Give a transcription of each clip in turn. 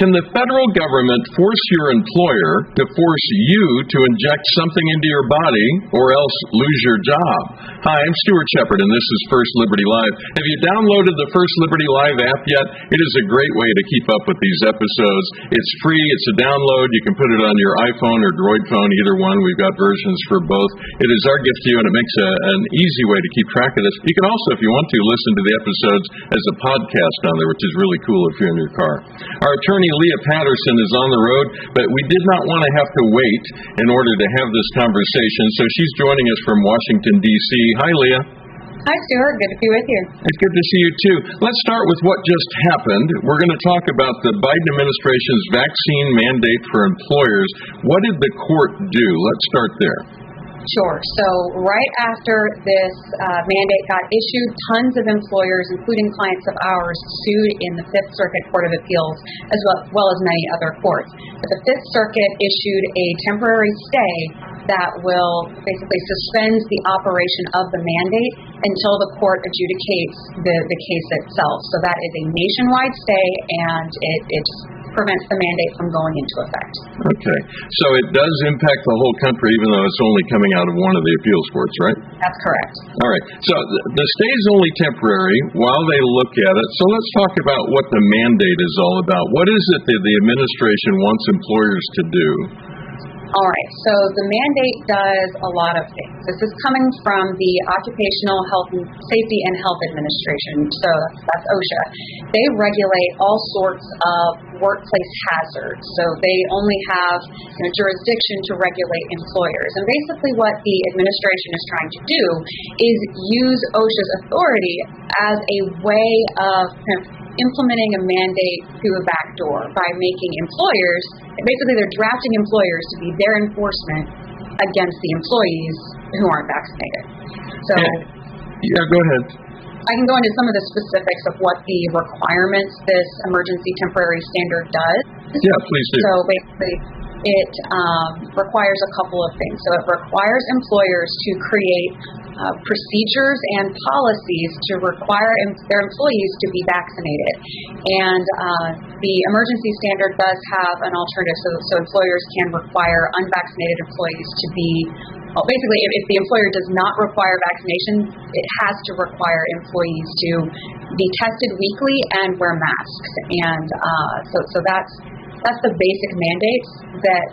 Can the federal government force your employer to force you to inject something into your body or else lose your job? Hi, I'm Stuart Shepard, and this is First Liberty Live. Have you downloaded the First Liberty Live app yet? It is a great way to keep up with these episodes. It's free. It's a download. You can put it on your iPhone or Droid phone, either one. We've got versions for both. It is our gift to you, and it makes an easy way to keep track of this. You can also, if you want to, listen to the episodes as a podcast on there, which is really cool if you're in your car. Our attorney, Lea Patterson, is on the road, but we did not want to have to wait in order to have this conversation, so she's joining us from Washington, D.C. Hi, Lea. Hi, Stuart. Good to be with you. It's good to see you, too. Let's start with what just happened. We're going to talk about the Biden administration's vaccine mandate for employers. What did the court do? Let's start there. Sure. So right after this mandate got issued, tons of employers, including clients of ours, sued in the Fifth Circuit Court of Appeals, as well as many other courts. But the Fifth Circuit issued a temporary stay that will basically suspend the operation of the mandate until the court adjudicates the case itself. So that is a nationwide stay, and it prevents the mandate from going into effect. Okay. So it does impact the whole country, even though it's only coming out of one of the appeals courts, right? That's correct. All right. So the stay is only temporary while they look at it. So let's talk about what the mandate is all about. What is it that the administration wants employers to do? All right, so the mandate does a lot of things. This is coming from the Occupational Health and Safety and Health Administration, so that's OSHA. They regulate all sorts of workplace hazards, so they only have jurisdiction to regulate employers. And basically what the administration is trying to do is use OSHA's authority as a way of implementing a mandate through a back door by making employers, basically they're drafting employers to be their enforcement against the employees who aren't vaccinated. So, yeah, go ahead. I can go into some of the specifics of what the requirements this emergency temporary standard does. Yeah, please do. So basically, it requires a couple of things. So it requires employers to create procedures and policies to require their employees to be vaccinated. And the emergency standard does have an alternative, so employers can require unvaccinated employees to be, well, basically, if the employer does not require vaccination, it has to require employees to be tested weekly and wear masks. And so that's the basic mandates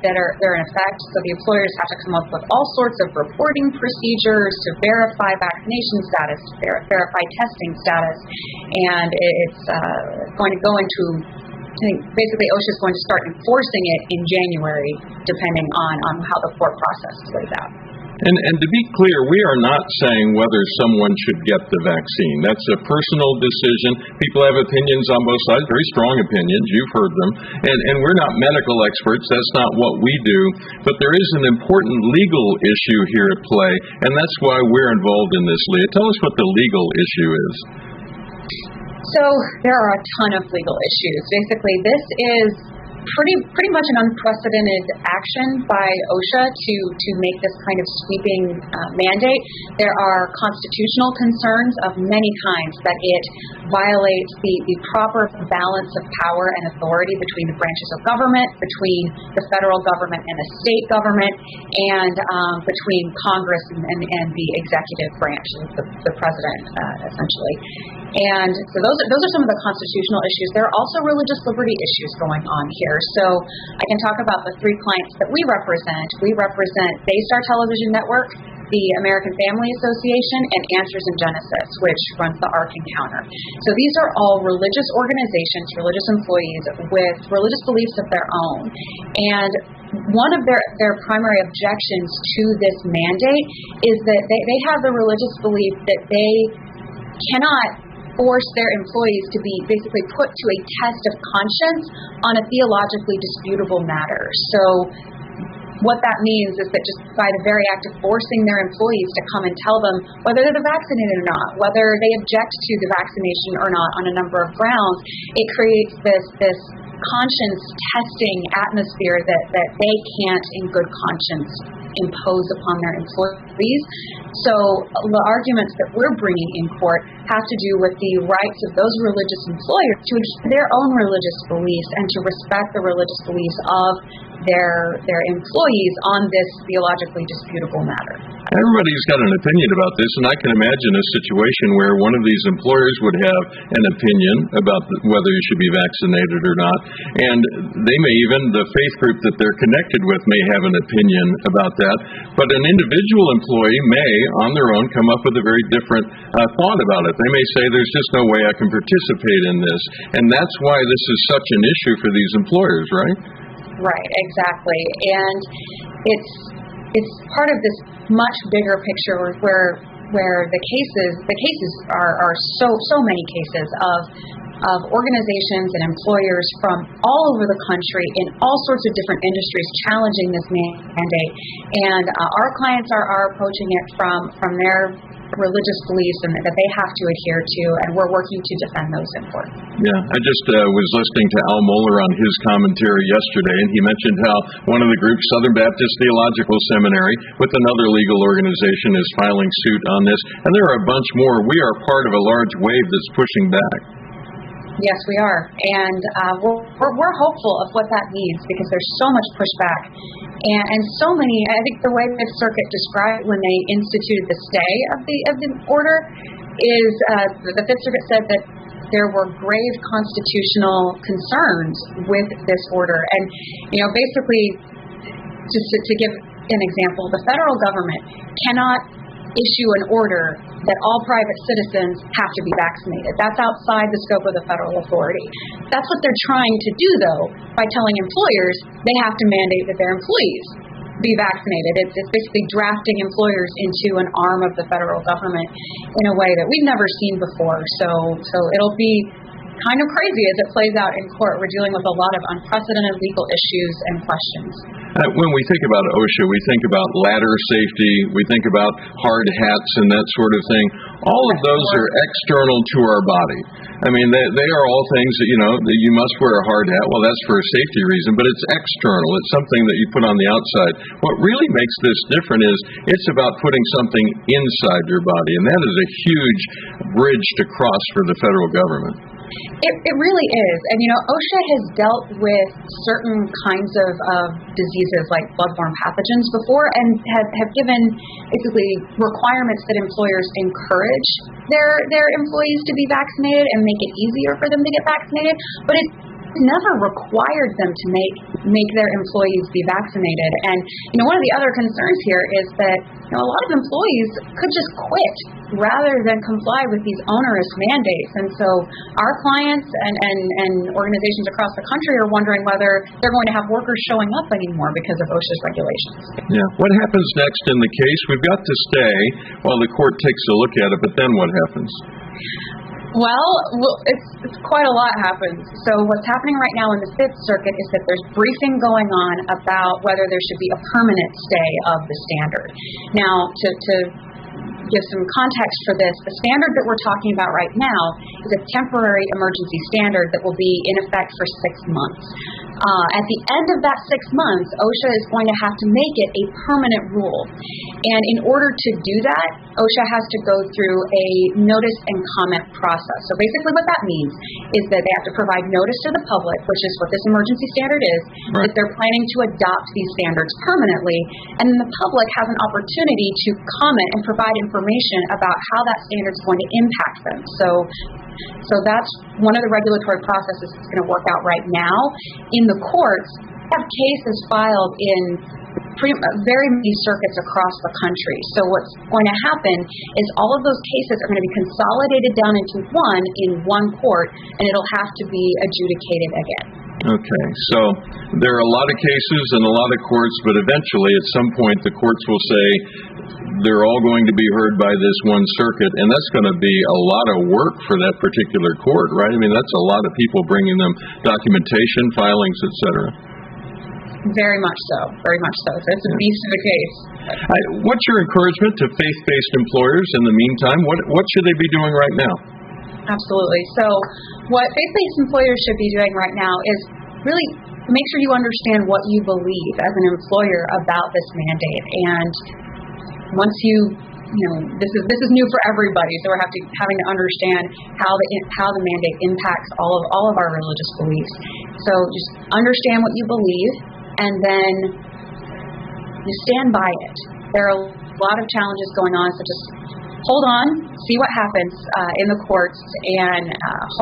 that are in effect. So the employers have to come up with all sorts of reporting procedures to verify vaccination status, verify testing status, and it's going to go into, I think basically OSHA is going to start enforcing it in January, depending on how the court process plays out. And to be clear, we are not saying whether someone should get the vaccine. That's a personal decision. People have opinions on both sides, very strong opinions. You've heard them. And we're not medical experts. That's not what we do. But there is an important legal issue here at play, and that's why we're involved in this, Lea. Tell us what the legal issue is. So there are a ton of legal issues. Basically, this is pretty much an unprecedented action by OSHA to make this kind of sweeping mandate. There are constitutional concerns of many kinds that it violates the proper balance of power and authority between the branches of government, between the federal government and the state government, and between Congress and the executive branch, the president, essentially. And so those are some of the constitutional issues. There are also religious liberty issues going on here. So I can talk about the three clients that we represent. We represent Baystar Television Network, the American Family Association, and Answers in Genesis, which runs the Ark Encounter. So these are all religious organizations, religious employees with religious beliefs of their own. And one of their primary objections to this mandate is that they have the religious belief that they cannot force their employees to be basically put to a test of conscience on a theologically disputable matter. So what that means is that just by the very act of forcing their employees to come and tell them whether they're vaccinated or not, whether they object to the vaccination or not on a number of grounds, it creates this conscience testing atmosphere that they can't in good conscience impose upon their employees. So the arguments that we're bringing in court have to do with the rights of those religious employers to adhere to their own religious beliefs and to respect the religious beliefs of their employees on this theologically disputable matter. Everybody's got an opinion about this, and I can imagine a situation where one of these employers would have an opinion about whether you should be vaccinated or not, and they may even, the faith group that they're connected with may have an opinion about that, but an individual employee may, on their own, come up with a very different thought about it. They may say, there's just no way I can participate in this, and that's why this is such an issue for these employers, right? Right, exactly. And it's part of this much bigger picture where the cases are so many cases of organizations and employers from all over the country in all sorts of different industries challenging this mandate. And our clients are approaching it from their religious beliefs and that they have to adhere to, and we're working to defend those in court. Yeah, I just was listening to Al Mohler on his commentary yesterday, and he mentioned how one of the groups, Southern Baptist Theological Seminary, with another legal organization, is filing suit on this, and there are a bunch more. We are part of a large wave that's pushing back. Yes, we are, and we're hopeful of what that means because there's so much pushback, and so many. I think the way the circuit described when they instituted the stay of the order is the Fifth Circuit said that there were grave constitutional concerns with this order, and basically, just to give an example, the federal government cannot issue an order that all private citizens have to be vaccinated. That's outside the scope of the federal authority. That's what they're trying to do, though, by telling employers they have to mandate that their employees be vaccinated. It's basically drafting employers into an arm of the federal government in a way that we've never seen before. So it'll be kind of crazy as it plays out in court. We're dealing with a lot of unprecedented legal issues and questions. When we think about OSHA, we think about ladder safety, we think about hard hats and that sort of thing. All of those are external to our body. I mean, they are all things that, that you must wear a hard hat. Well, that's for a safety reason, but it's external. It's something that you put on the outside. What really makes this different is it's about putting something inside your body, and that is a huge bridge to cross for the federal government. It really is. And, OSHA has dealt with certain kinds of diseases like bloodborne pathogens before and have given basically requirements that employers encourage their employees to be vaccinated and make it easier for them to get vaccinated. But it's never required them to make their employees be vaccinated. And, one of the other concerns here is that, a lot of employees could just quit rather than comply with these onerous mandates. And so our clients and organizations across the country are wondering whether they're going to have workers showing up anymore because of OSHA's regulations. Yeah. What happens next in the case? We've got to stay while the court takes a look at it, but then what happens? Well, it's quite a lot happens. So what's happening right now in the Fifth Circuit is that there's briefing going on about whether there should be a permanent stay of the standard. Now, to give some context for this, the standard that we're talking about right now is a temporary emergency standard that will be in effect for 6 months. At the end of that 6 months, OSHA is going to have to make it a permanent rule. And in order to do that, OSHA has to go through a notice and comment process. So basically what that means is that they have to provide notice to the public, which is what this emergency standard is, right, that they're planning to adopt these standards permanently. And then the public has an opportunity to comment and provide information about how that standard is going to impact them. So that's one of the regulatory processes that's going to work out right now. In the courts, we have cases filed in very many circuits across the country. So what's going to happen is all of those cases are going to be consolidated down into one court, and it'll have to be adjudicated again. Okay, so there are a lot of cases and a lot of courts, but eventually at some point the courts will say they're all going to be heard by this one circuit, and that's going to be a lot of work for that particular court, right? I mean, that's a lot of people bringing them documentation, filings, et cetera. Very much so, very much so. So it's a beast of a case. What's your encouragement to faith-based employers in the meantime? What should they be doing right now? Absolutely. So what faith-based employers should be doing right now is really make sure you understand what you believe as an employer about this mandate. And once this is new for everybody, so we're having to understand how the mandate impacts all of our religious beliefs. So just understand what you believe, and then you stand by it. There are a lot of challenges going on, so just hold on, see what happens in the courts, and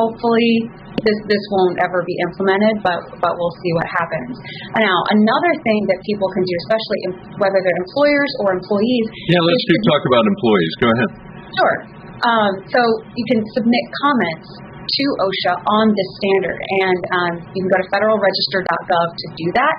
hopefully this won't ever be implemented, but we'll see what happens. Now, another thing that people can do, especially whether they're employers or employees. Yeah, let's talk about employees. Go ahead. Sure. So you can submit comments to OSHA on this standard, and you can go to federalregister.gov to do that,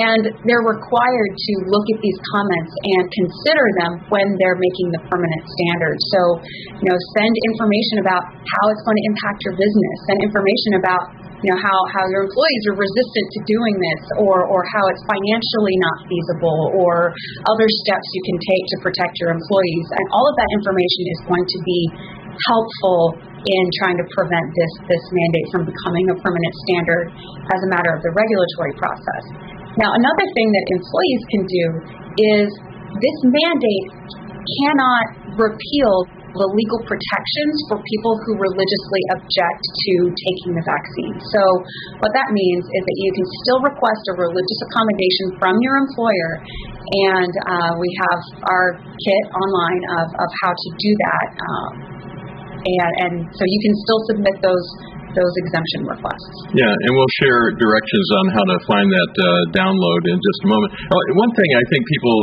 and they're required to look at these comments and consider them when they're making the permanent standard. So, send information about how it's going to impact your business, send information about how your employees are resistant to doing this, or how it's financially not feasible, or other steps you can take to protect your employees. And all of that information is going to be helpful in trying to prevent this mandate from becoming a permanent standard as a matter of the regulatory process. Now, another thing that employees can do is this mandate cannot repeal the legal protections for people who religiously object to taking the vaccine. So what that means is that you can still request a religious accommodation from your employer, and we have our kit online of how to do that. And so you can still submit those exemption requests. Yeah, and we'll share directions on how to find that download in just a moment. One thing I think people,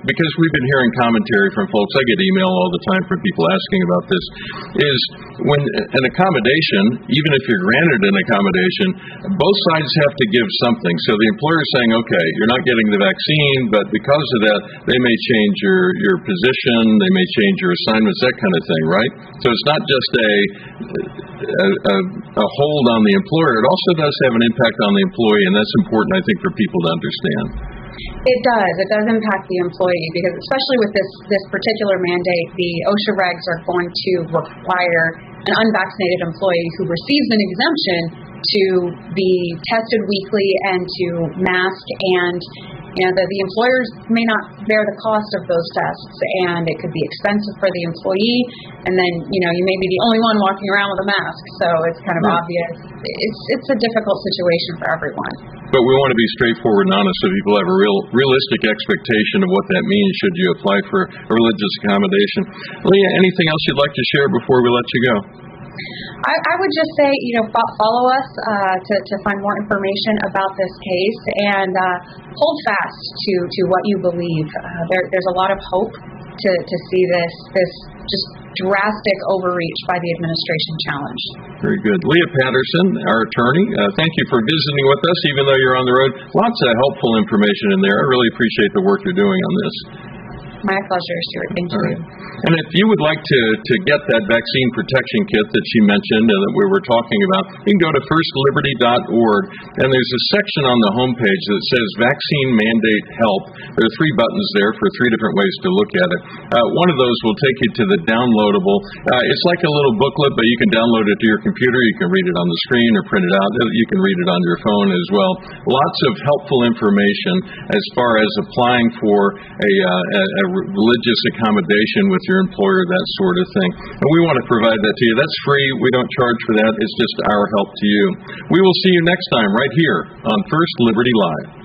because we've been hearing commentary from folks, I get email all the time from people asking about this, is when an accommodation, even if you're granted an accommodation, both sides have to give something. So the employer is saying, okay, you're not getting the vaccine, but because of that, they may change your position, they may change your assignments, that kind of thing, right? So it's not just a hold on the employer. It also does have an impact on the employee, and that's important, I think, for people to understand. It does. It does impact the employee, because especially with this particular mandate, the OSHA regs are going to require an unvaccinated employee who receives an exemption to be tested weekly and to mask, and the employers may not bear the cost of those tests, and it could be expensive for the employee, and then you may be the only one walking around with a mask, so it's kind of obvious. It's a difficult situation for everyone. But we want to be straightforward and honest so people have a realistic expectation of what that means should you apply for a religious accommodation. Leah, anything else you'd like to share before we let you go? I would just say, follow us to find more information about this case, and hold fast to what you believe. There's a lot of hope to see this just drastic overreach by the administration challenged. Very good. Lea Patterson, our attorney, thank you for visiting with us, even though you're on the road. Lots of helpful information in there. I really appreciate the work you're doing on this. My pleasure, Stuart. Thank you. Right. And if you would like to get that vaccine protection kit that she mentioned and that we were talking about, you can go to firstliberty.org, and there's a section on the homepage that says Vaccine Mandate Help. There are 3 buttons there for 3 different ways to look at it. One of those will take you to the downloadable. It's like a little booklet, but you can download it to your computer. You can read it on the screen or print it out. You can read it on your phone as well. Lots of helpful information as far as applying for a religious accommodation with your employer, that sort of thing. And we want to provide that to you. That's free. We don't charge for that. It's just our help to you. We will see you next time right here on First Liberty Live.